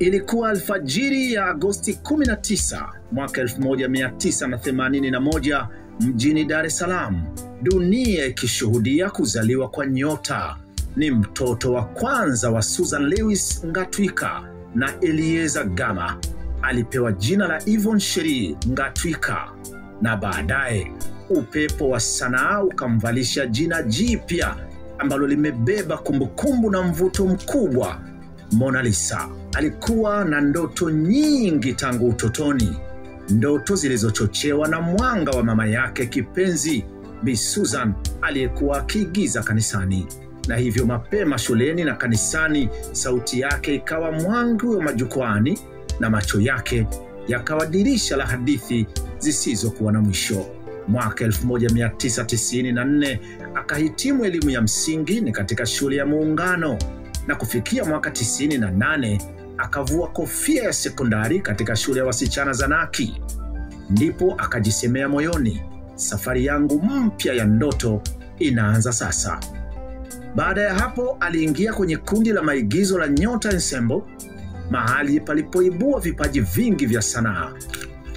Ilikuwa alfajiri ya Agosti 19 mwaka 1981 mjini Dar es Salaam, dunia ikishuhudia kuzaliwa kwa nyota. Ni mtoto wa kwanza wa Susan Lewis Ngatwika na Elieza Gama. Alipewa jina la Yvonne Cherie Ngatwika, na baadaye upepo wa sanaa ukamvalisha jina jipya ambalo limebeba kumbukumbu na mvuto mkubwa. Mona Lisa alikuwa na ndoto nyingi tangu utotoni, ndoto zilizochochewa na mwanga wa mama yake kipenzi Bi Susan aliyekuwa akiigiza kanisani, na hivyo mapema shuleni na kanisani sauti yake ikawa mwanga wa majukwani na macho yake yakawa dirisha la hadithi zisizokuwa na mwisho. Mwaka 1994 akahitimu elimu ya msingi ni katika shule ya Muungano, na kufikia mwaka 98 akavua kofia ya sekondari katika shule ya wasichana Zanaki. Ndipo akajisemea moyoni, safari yangu mpya ya ndoto inaanza sasa. Baada ya hapo aliingia kwenye kundi la maigizo la Nyota Ensemble, mahali palipoibua vipaji vingi vya sanaa.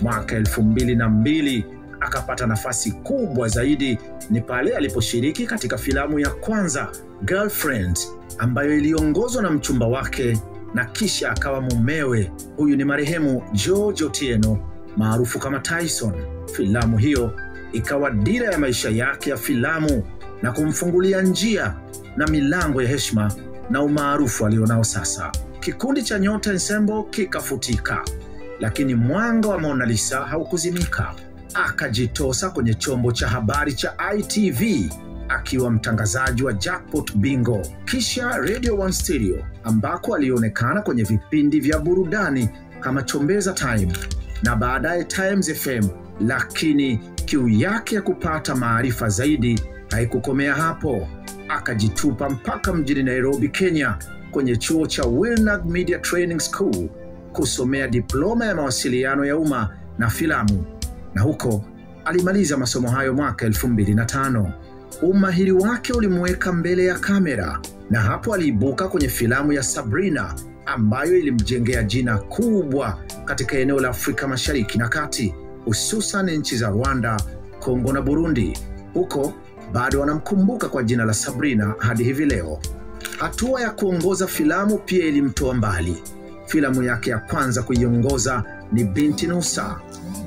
Mwaka 2002 akapata nafasi kubwa zaidi ni pale aliposhiriki katika filamu ya kwanza Girlfriend, ambayo iliongozwa na mchumba wake na kisha akawa mumewe. Huyu ni marehemu George Otieno maarufu kama Tyson. Filamu hiyo ikawa dira ya maisha yake ya filamu na kumfungulia njia na milango ya heshima na umaarufu alionao sasa. Kikundi cha Nyota Ensemble kikafutika, lakini mwanga wa Mona Lisa haukuzimika. Akajitosa kwenye chombo cha habari cha ITV akiwa mtangazaji wa Jackpot Bingo, kisha Radio One Stereo ambako alionekana kwenye vipindi vya burudani kama Chombeza Time na baadaye Times FM. Lakini kiu yake ya kupata maarifa zaidi haikukomea hapo. Akajitupa mpaka mjini Nairobi, Kenya, kwenye chuo cha Wilnag Media Training School kusomea diploma ya mawasiliano ya umma na filamu, na huko alimaliza masomo hayo mwaka 2005. Umahiri wake ulimweka mbele ya kamera, na hapo aliibuka kwenye filamu ya Sabrina ambayo ilimjengea jina kubwa katika eneo la Afrika Mashariki na Kati, hususan nchi za Rwanda, Kongo na Burundi. Huko bado wanamkumbuka kwa jina la Sabrina hadi hivi leo. Hatua ya kuongoza filamu pia ilimtoa mbali. Filamu yake ya kwanza kuiongoza ni Binti Nusa,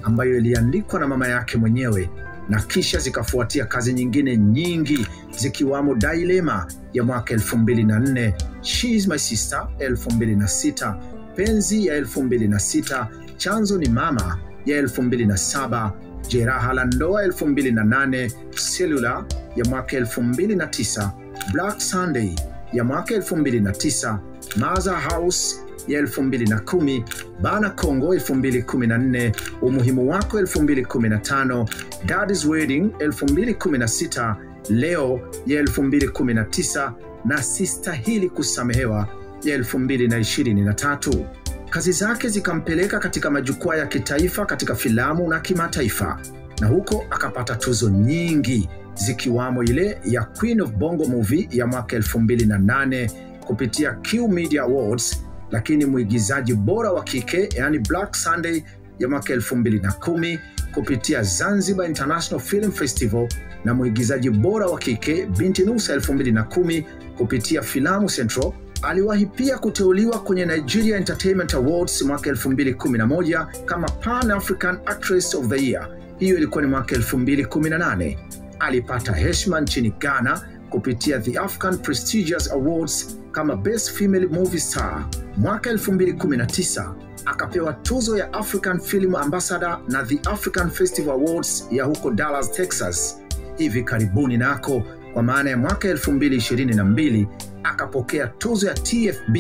ambayo iliandikwa na mama yake mwenyewe, na kisha zikafuatia kazi nyingine nyingi zikiwamo Dilemma ya mwaka 2004, She's My Sister 2006, Penzi ya 2006, Chanzo ni Mama ya 2007, Jeraha la Ndoa 2008, Cellular ya mwaka 2009, Black Sunday ya mwaka 2009, Mother House ya 2010, Bana Kongo 2014, Umuhimu Wako 2015, Daddy's Wedding 2016, Leo ya 2019 na Sistahili Kusamehewa ya 2023. Kazi zake zikampeleka katika majukwaa ya kitaifa katika filamu na kimataifa, na huko akapata tuzo nyingi zikiwamo ile ya Queen of Bongo Movie ya mwaka 2008 kupitia Q Media Awards, lakini mwigizaji bora wa kike yani Black Sunday ya mwaka 2010 kupitia Zanzibar International Film Festival, na mwigizaji bora wa kike Binti Nusa 2010 kupitia Filamu Central. Aliwahi pia kuteuliwa kwenye Nigeria Entertainment Awards mwaka 2011 kama Pan African Actress of the Year. Hiyo ilikuwa ni mwaka 2018. Alipata heshima nchini Ghana kupitia The African Prestigious Awards kama Best Female Movie Star. Mwaka 2019 akapewa tuzo ya African Film Ambassador na The African Festival Awards ya huko Dallas, Texas. Hivi karibuni nako, kwa maana ya mwaka 2022, akapokea tuzo ya TFB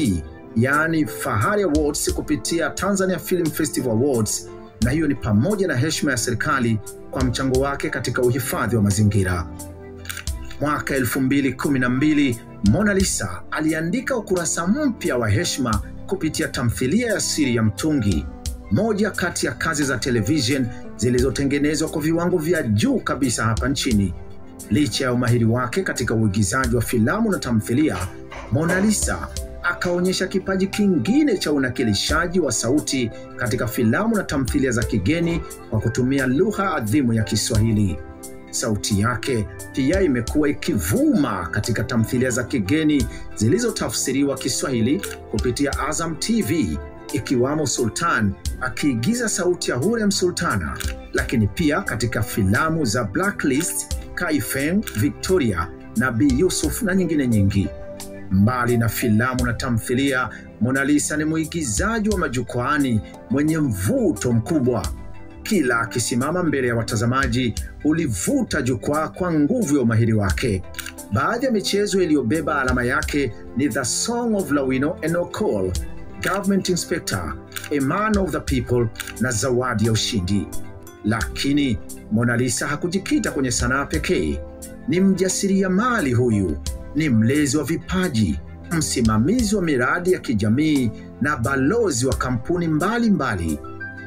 yani Fahari Awards kupitia Tanzania Film Festival Awards, na hiyo ni pamoja na heshima ya serikali kwa mchango wake katika uhifadhi wa mazingira. Mwaka 2012 Mona Lisa aliandika ukurasa mpya wa heshima kupitia tamthilia ya Siri ya Mtungi, moja kati ya kazi za television zilizotengenezwa kwa viwango vya juu kabisa hapa nchini. Licha ya umahiri wake katika uigizaji wa filamu na tamthilia, Mona Lisa akaonyesha kipaji kingine cha unakilishaji wa sauti katika filamu na tamthilia za kigeni kwa kutumia lugha adhimu ya Kiswahili. Sauti yake pia imekuwa ikivuma katika tamthilia za kigeni zilizotafsiriwa Kiswahili kupitia Azam TV, ikiwamo Sultan akiigiza sauti ya Hurrem Sultana, lakini pia katika filamu za Blacklist, Kaifeng, Victoria na Bi Yusuf na nyingine nyingi. Mbali na filamu na tamthilia, Mona Lisa ni mwigizaji wa majukwaani mwenye mvuto mkubwa. Kila akisimama mbele ya watazamaji ulivuta jukwaa kwa nguvu ya umahiri wake. Baadhi ya michezo iliyobeba alama yake ni The Song of Lawino and Okol, Government Inspector, A Man of the People na Zawadi ya Ushindi. Lakini Mona Lisa hakujikita kwenye sanaa pekee. Ni mjasiriamali huyu, ni mlezi wa vipaji, msimamizi wa miradi ya kijamii na balozi wa kampuni mbalimbali.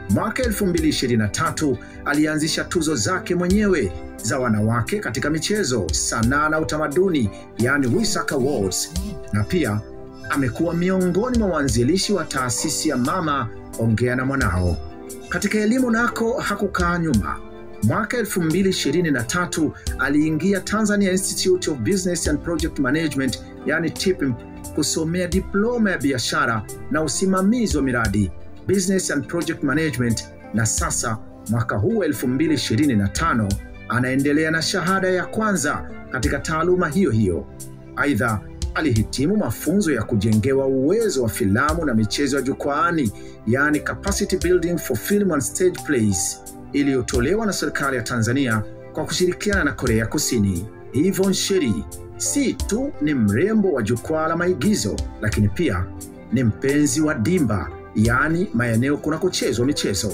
Mwaka 2023 alianzisha tuzo zake mwenyewe za wanawake katika michezo, sanaa na utamaduni, yani WISAC Awards, na pia amekuwa miongoni mwa waanzilishi wa taasisi ya Mama Ongea na Mwanao. Katika elimu nako hakukaa nyuma. Mwaka 2023 aliingia Tanzania Institute of Business and Project Management, yani TIPM, kusomea diploma ya biashara na usimamizi wa miradi, Business and Project Management, na sasa mwaka huu 2025 anaendelea na shahada ya kwanza katika taaluma hiyo hiyo. Aidha, alihitimu mafunzo ya kujengewa uwezo wa filamu na michezo ya jukwaani, yani Capacity Building for Film and Stage Plays, iliyotolewa na serikali ya Tanzania kwa kushirikiana na Korea Kusini. Yvonne Sherry si tu ni mrembo wa jukwaa la maigizo, lakini pia ni mpenzi wa dimba, yani maeneo kunakochezwa michezo.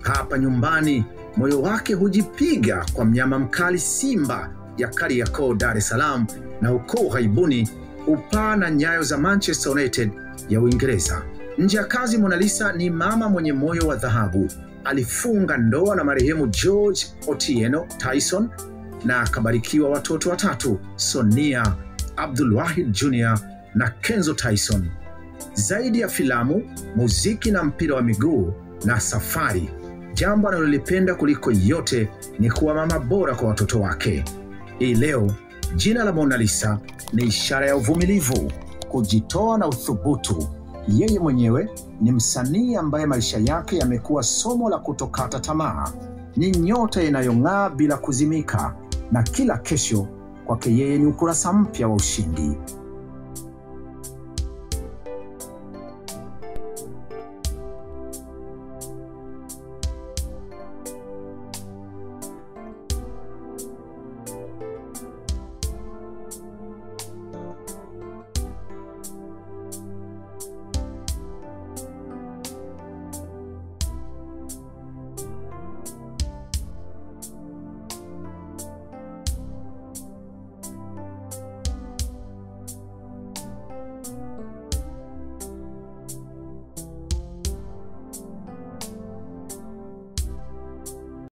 Hapa nyumbani moyo wake hujipiga kwa mnyama mkali Simba ya Kariakoo, Dar es Salaam, na ukoo ghaibuni upaa na nyayo za Manchester United ya Uingereza. Nje ya kazi, Mona Lisa ni mama mwenye moyo wa dhahabu. Alifunga ndoa na marehemu George Otieno Tyson na akabarikiwa watoto watatu, Sonia, Abdulwahid Jr. na Kenzo Tyson. Zaidi ya filamu, muziki na mpira wa miguu na safari, jambo analolipenda kuliko yote ni kuwa mama bora kwa watoto wake. Hii leo, jina la Mona Lisa ni ishara ya uvumilivu, kujitoa na uthubutu. Yeye mwenyewe ni msanii ambaye maisha yake yamekuwa somo la kutokata tamaa. Ni nyota inayong'aa bila kuzimika, na kila kesho kwake yeye ni ukurasa mpya wa ushindi.